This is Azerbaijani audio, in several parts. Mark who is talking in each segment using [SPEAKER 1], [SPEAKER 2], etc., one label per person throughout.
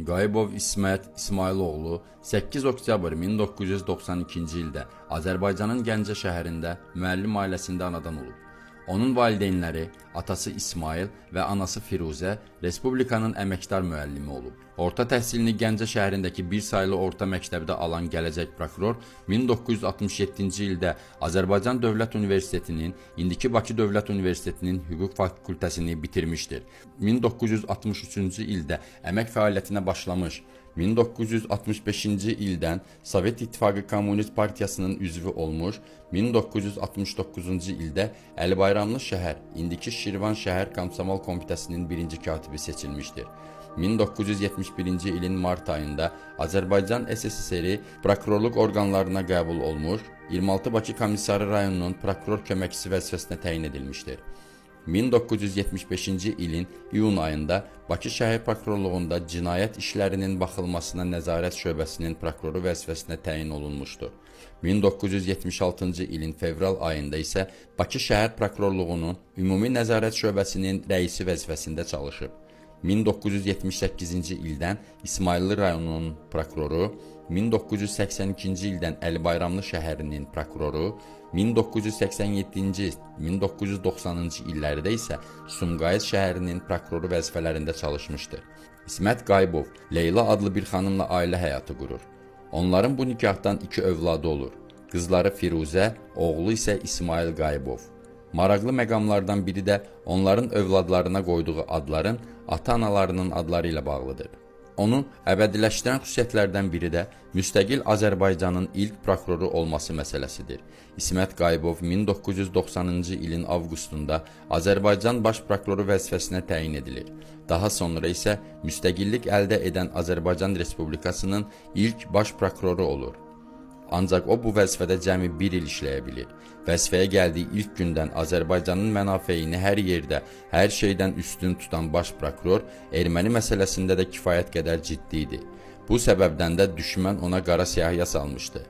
[SPEAKER 1] Qayıbov İsmət İsmayıloğlu 8 oktyabr 1992-ci ildə Azərbaycanın Gəncə şəhərində müəllim ailəsində anadan olub. Onun valideynləri, atası İsmail və anası Firuzə Respublikanın əməkdar müəllimi olub. Orta təhsilini Gəncə şəhərindəki bir saylı orta məktəbdə alan gələcək prokuror 1967-ci ildə Azərbaycan Dövlət Universitetinin, indiki Bakı Dövlət Universitetinin hüquq fakültəsini bitirmişdir. 1963-cü ildə əmək fəaliyyətinə başlamış. 1965-ci ildən Sovet İttifaqı Komünist Partiyasının üzvü olmuş, 1969-cu ildə Əlibayramlı şəhər, indiki Şirvan şəhər Komsomol Komitəsinin birinci katibi seçilmişdir. 1971-ci ilin mart ayında Azərbaycan SSR prokurorluq orqanlarına qəbul olmuş, 26 Bakı Komissarı rayonunun prokuror köməkçisi vəzifəsinə təyin edilmişdir. 1975-ci ilin iyun ayında Bakı şəhər prokurorluğunda cinayət işlərinin baxılmasına nəzarət şöbəsinin prokuroru vəzifəsinə təyin olunmuşdur. 1976-cı ilin fevral ayında isə Bakı şəhər prokurorluğunun ümumi nəzarət şöbəsinin rəisi vəzifəsində çalışıb. 1978-ci ildən İsmayıllı rayonunun prokuroru, 1982-ci ildən Əlibayramlı şəhərinin prokuroru, 1987-ci, 1990-cı illərdə isə Sumqayıt şəhərinin prokuroru vəzifələrində çalışmışdır. İsmət Qayıbov Leyla adlı bir xanımla ailə həyatı qurur. Onların bu nikahdan 2 övladı olur. Qızları Firuzə, oğlu isə İsmail Qayıbov. Maraqlı məqamlardan biri də onların övladlarına qoyduğu adların ata-analarının adları ilə bağlıdır. Onu əbədiləşdirən xüsusiyyətlərdən biri də müstəqil Azərbaycanın ilk prokuroru olması məsələsidir. İsmət Qayıbov 1990-cı ilin avqustunda Azərbaycan baş prokuroru vəzifəsinə təyin edilir. Daha sonra isə müstəqillik əldə edən Azərbaycan Respublikasının ilk baş prokuroru olur. Ancaq o bu vəzifədə cəmi 1 il işləyə bilir. Vəzifəyə gəldiyi ilk gündən Azərbaycanın mənafeyini hər yerdə, hər şeydən üstün tutan baş prokuror erməni məsələsində də kifayət qədər ciddi idi. Bu səbəbdən də düşmən ona qara siyahıya salmışdı.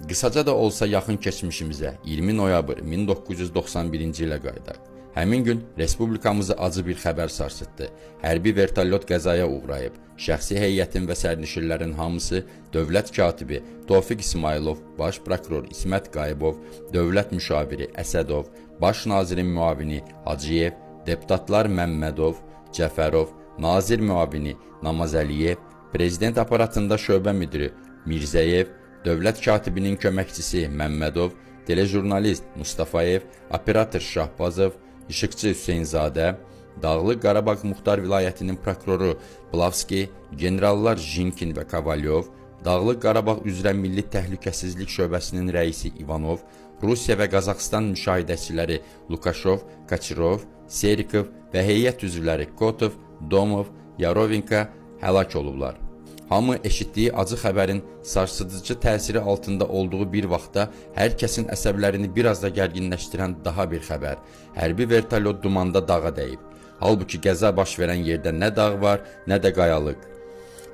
[SPEAKER 1] Qısaca da olsa yaxın keçmişimizə 20 noyabr 1991-ci ilə qayıdaq. Həmin gün Respublikamızı acı bir xəbər sarsıtdı. Hərbi vertolyot qəzaya uğrayıb. Şəxsi heyətin və sərnişinlərin hamısı dövlət katibi Tofiq İsmailov, baş prokuror İsmət Qayıbov, dövlət müşaviri Əsədov, baş nazirin müavini Hacıyev, deputatlar Məmmədov, Cəfərov, nazir müavini Namazəliyev, prezident aparatında şöbə müdiri Mirzəyev, dövlət katibinin köməkçisi Məmmədov, telejurnalist Mustafayev, operator Şahbazov, İşıqçı Hüseynzadə, Dağlıq Qarabağ Muxtar Vilayətinin prokuroru Blavski, generallar Jinkin və Kovalyov, Dağlıq Qarabağ üzrə Milli Təhlükəsizlik şöbəsinin rəisi İvanov, Rusiya və Qazaxıstan müşahidəçiləri Lukaşov, Kaçırov, Serikov və heyət üzvləri Kotov, Domov, Yarovinka həlak olublar. Hamı eşitdiyi acı xəbərin sarsıdıcı təsiri altında olduğu bir vaxtda hər kəsin əsəblərini biraz da gərginləşdirən daha bir xəbər. Hərbi vertolyot dumanda dağa dəyib. Halbuki qəza baş verən yerdə nə dağ var, nə də qayalıq.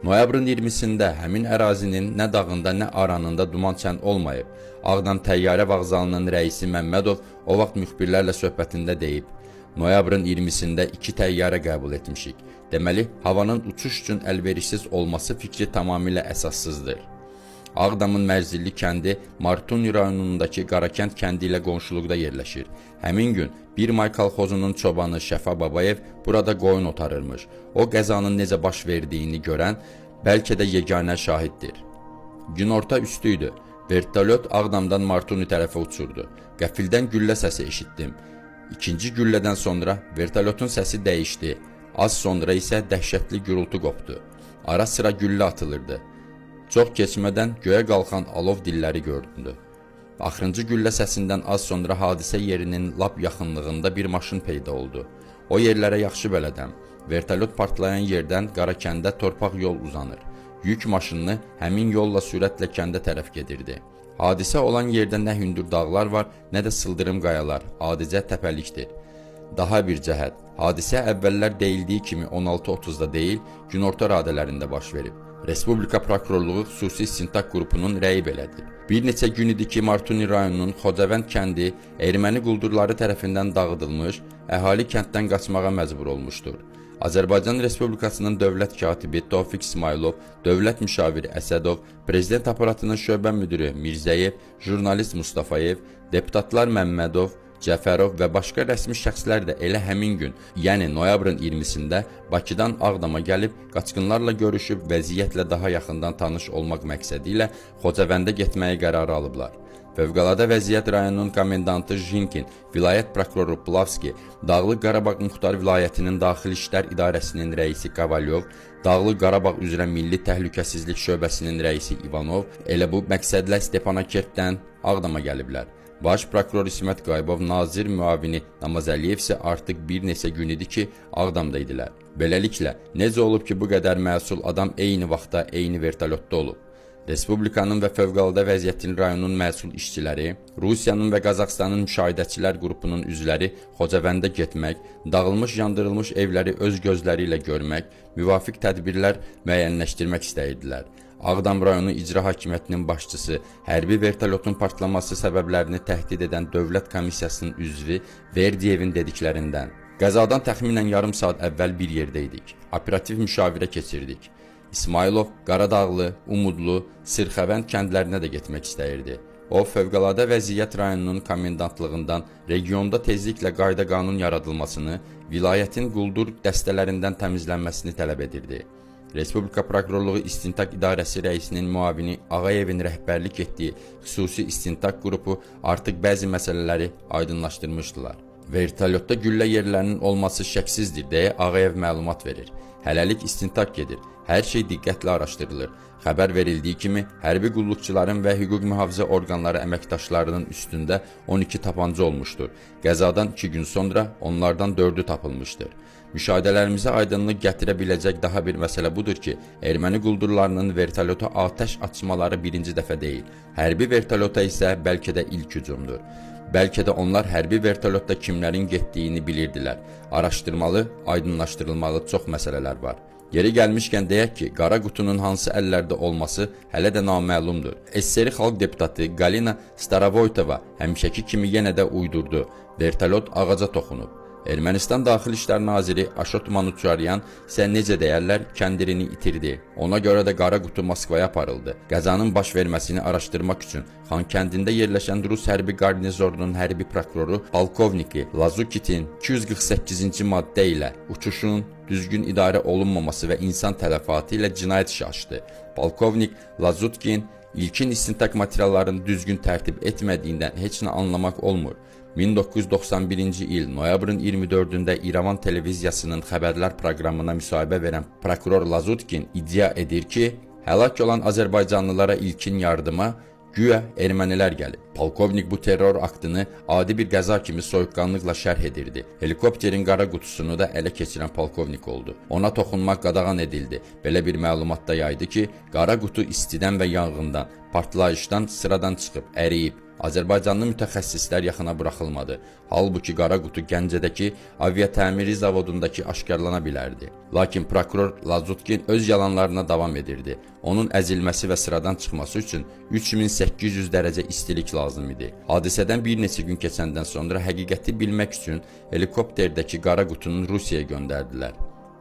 [SPEAKER 1] Noyabrın 20-sində həmin ərazinin nə dağında, nə aranında duman çən olmayıb. Ağdam təyyarə vağzalının rəisi Məmmədov o vaxt müxbirlərlə söhbətində deyib. Noyabrın 20-sində 2 təyyarə qəbul etmişik. Deməli, havanın uçuş üçün əlverişsiz olması fikri tamamilə əsassızdır. Ağdamın Mərzilli kəndi Martuni rayonundakı Qarakənd kəndi ilə qonşuluqda yerləşir. Həmin gün 1 may kolxozunun çobanı Şəfa Babayev burada qoyun otarırmış. O qəzanın necə baş verdiyini görən bəlkə də yeganə şahiddir. Günorta üstü idi. Vertolyot Ağdamdan Martuni tərəfə uçurdu. Qəfildən güllə səsi eşitdim. İkinci güllədən sonra vertolyotun səsi dəyişdi. Az sonra isə dəhşətli gürültü qopdu. Ara sıra güllə atılırdı. Çox keçmədən göyə qalxan alov dilləri göründü. Axırıncı güllə səsindən az sonra hadisə yerinin lap yaxınlığında bir maşın peyda oldu. O yerlərə yaxşı bələdəm. Vertolyot partlayan yerdən Qarakəndə torpaq yol uzanır. Yük maşını həmin yolla sürətlə kəndə tərəf gedirdi. Hadisə olan yerdə nə hündür dağlar var, nə də sıldırım qayalar, adicə təpəlikdir. Daha bir cəhət, hadisə əvvəllər deyildiyi kimi 16:30-da deyil, günorta radələrində baş verib. Respublika Prokurorluğu xüsusi istintaq qrupunun rəyi belədir. Bir neçə gün idi ki, Martuni rayonunun Xocavənd kəndi erməni quldurları tərəfindən dağıdılmış, əhali kənddən qaçmağa məcbur olmuşdur. Azərbaycan Respublikasının dövlət katibi Tofiq İsmailov, dövlət müşaviri Əsədov, prezident aparatının şöbə müdiri Mirzəyev, jurnalist Mustafayev, deputatlar Məmmədov, Cəfərov və başqa rəsmi şəxslər də elə həmin gün, yəni noyabrın 20-sində Bakıdan Ağdama gəlib, qaçqınlarla görüşüb vəziyyətlə daha yaxından tanış olmaq məqsədi ilə Xocavəndə getməyə qərarı alıblar. Fövqəladə vəziyyət rayonunun komendantı Jinkin, vilayət prokuroru Plavski, Dağlıq Qarabağ Muxtar Vilayətinin Daxili İşlər İdarəsinin rəisi Kavalyov, Dağlıq Qarabağ üzrə Milli Təhlükəsizlik şöbəsinin rəisi İvanov elə bu məqsədlə Stepanakert-dən Ağdama gəliblər. Baş prokuror İsmət Qayıbov, nazir müavini Namaz Əliyev isə artıq bir neçə gün idi ki, Ağdamda idilər. Beləliklə, necə olub ki, bu qədər məsul adam eyni vaxtda, eyni vertolyotda olub? Respublikanın və fövqəladə vəziyyətin rayonun məsul işçiləri, Rusiyanın və Qazaxstanın müşahidəçilər qrupunun üzvləri Xocavəndə getmək, dağılmış, yandırılmış evləri öz gözləri ilə görmək, müvafiq tədbirlər müəyyənləşdirmək istəyirdilər. Ağdam rayonu icra hakimiyyətinin başçısı, hərbi vertolyotun partlaması səbəblərini təhdid edən dövlət komissiyasının üzvü Verdiyevin dediklərindən. Qəzadan təxminən yarım saat əvvəl bir yerdə idik. Operativ müşavirə keçirdik. İsmailov, Qaradağlı, Umudlu, Sırxavənd kəndlərinə də getmək istəyirdi. O, fövqəladə vəziyyət rayonunun komendantlığından regionda tezliklə qayda qanun yaradılmasını, vilayətin quldur dəstələrindən təmizlənməsini tələb edirdi. Respublika Prokurorluğu İstintaq İdarəsi rəisinin müavini Ağayevin rəhbərlik etdiyi xüsusi istintaq qrupu artıq bəzi məsələləri aydınlaşdırmışdılar. Vertolyotda güllə yerlərinin olması şəksizdir deyə Ağayev məlumat verir. Hələlik istintaq gedir. Hər şey diqqətlə araşdırılır. Xəbər verildiyi kimi, hərbi qulluqçuların və hüquq mühafizə orqanları əməkdaşlarının üstündə 12 tapanca olmuşdur. Qəzadan 2 gün sonra onlardan 4-ü tapılmışdır. Müşahidələrimizə aydınlıq gətirə biləcək daha bir məsələ budur ki, erməni quldurlarının vertolyota atəş açmaları birinci dəfə deyil. Hərbi vertolyota isə bəlkə də ilk hücumdur. Bəlkə də onlar hərbi vertolyotda kimlərin getdiyini bilirdilər. Araşdırmalı, aydınlaşdırılmalı çox məsələlər var. Yeri gəlmişkən deyək ki, qara qutunun hansı əllərdə olması hələ də naməlumdur. SSR xalq deputatı Galina Staravoytova həmişəki kimi yenə də uydurdu. Vertolyot ağaca toxunub. Ermənistan Daxili İşlər Naziri Aşot Manuçaryan isə necə deyərlər, kəndirini itirdi. Ona görə də qara qutu Moskvaya aparıldı. Qəzanın baş verməsini araşdırmaq üçün Xankəndində yerləşən Rus hərbi qarnizonunun hərbi prokuroru polkovniki Lazukitin 248-ci maddə ilə uçuşun düzgün idarə olunmaması və insan tələfatı ilə cinayət işi açdı. Polkovnik Lazutkin ilkin istintaq materiallarını düzgün tərtib etmədiyindən heç nə anlamaq olmur. 1991-ci il noyabrın 24-də İrəvan televiziyasının xəbərlər proqramına müsahibə verən prokuror Lazutkin iddia edir ki, həlak olan azərbaycanlılara ilkin yardıma güya ermənilər gəlib. Polkovnik bu terror aktını adi bir qəza kimi soyuqqanlıqla şərh edirdi. Helikopterin qara qutusunu da ələ keçirən polkovnik oldu. Ona toxunmaq qadağan edildi. Belə bir məlumatda yaydı ki, qara qutu istidən və yanğından, partlayışdan sıradan çıxıb, əriyib. Azərbaycanlı mütəxəssislər yaxına buraxılmadı. Halbuki qara qutu Gəncədəki aviatəmiri zavodundakı aşkarlana bilərdi. Lakin prokuror Lazutkin öz yalanlarına davam edirdi. Onun əzilməsi və sıradan çıxması üçün 3800 dərəcə istilik lazım idi. Hadisədən bir neçə gün keçəndən sonra həqiqəti bilmək üçün helikopterdəki qara qutunun Rusiyaya göndərdilər.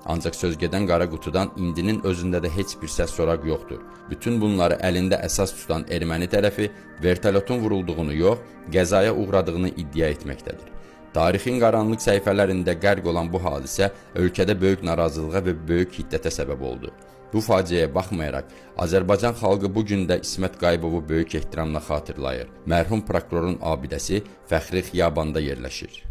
[SPEAKER 1] Ancaq sözgedən qara qutudan indinin özündə də heç bir səs soraq yoxdur. Bütün bunları əlində əsas tutan erməni tərəfi vertolyotun vurulduğunu yox, qəzaya uğradığını iddia etməkdədir. Tarixin qaranlıq səhifələrində qərq olan bu hadisə ölkədə böyük narazılığa və böyük hiddətə səbəb oldu. Bu faciəyə baxmayaraq, Azərbaycan xalqı bu gün də İsmət Qayıbovu böyük ehtiramla xatırlayır. Mərhum prokurorun abidəsi Fəxri Xiyabanda yerləşir.